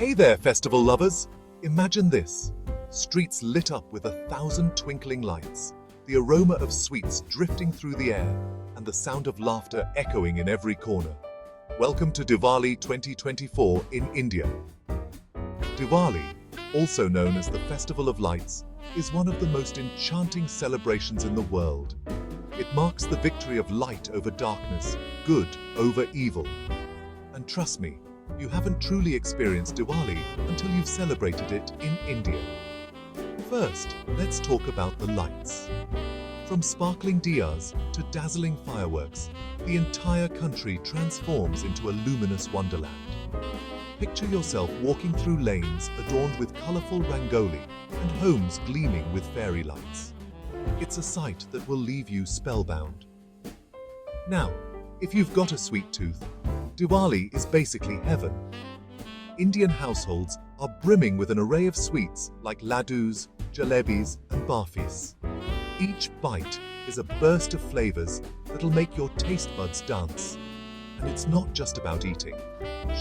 Hey there, festival lovers! Imagine this. Streets lit up with 1,000 twinkling lights, the aroma of sweets drifting through the air, and the sound of laughter echoing in every corner. Welcome to Diwali 2024 in India. Diwali, also known as the Festival of Lights, is one of the most enchanting celebrations in the world. It marks the victory of light over darkness, good over evil. And trust me, you haven't truly experienced Diwali until you've celebrated it in India. First, let's talk about the lights. From sparkling diyas to dazzling fireworks, the entire country transforms into a luminous wonderland. Picture yourself walking through lanes adorned with colorful Rangoli and homes gleaming with fairy lights. It's a sight that will leave you spellbound. Now, if you've got a sweet tooth, Diwali is basically heaven. Indian households are brimming with an array of sweets like laddus, jalebis, and barfis. Each bite is a burst of flavors that'll make your taste buds dance. And it's not just about eating.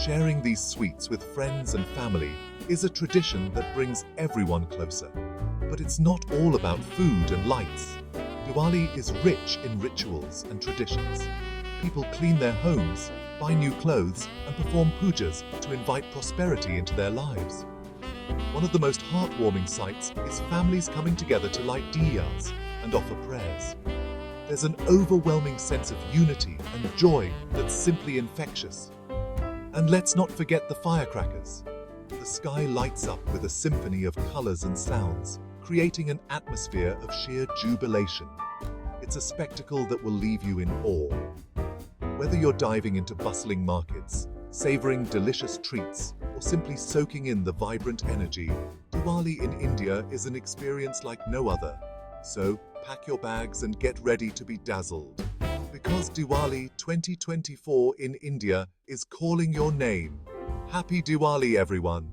Sharing these sweets with friends and family is a tradition that brings everyone closer. But it's not all about food and lights. Diwali is rich in rituals and traditions. People clean their homes, buy new clothes, and perform pujas to invite prosperity into their lives. One of the most heartwarming sights is families coming together to light diyas and offer prayers. There's an overwhelming sense of unity and joy that's simply infectious. And let's not forget the firecrackers. The sky lights up with a symphony of colors and sounds, creating an atmosphere of sheer jubilation. It's a spectacle that will leave you in awe. Whether you're diving into bustling markets, savoring delicious treats, or simply soaking in the vibrant energy, Diwali in India is an experience like no other. So, pack your bags and get ready to be dazzled. Because Diwali 2024 in India is calling your name. Happy Diwali, everyone!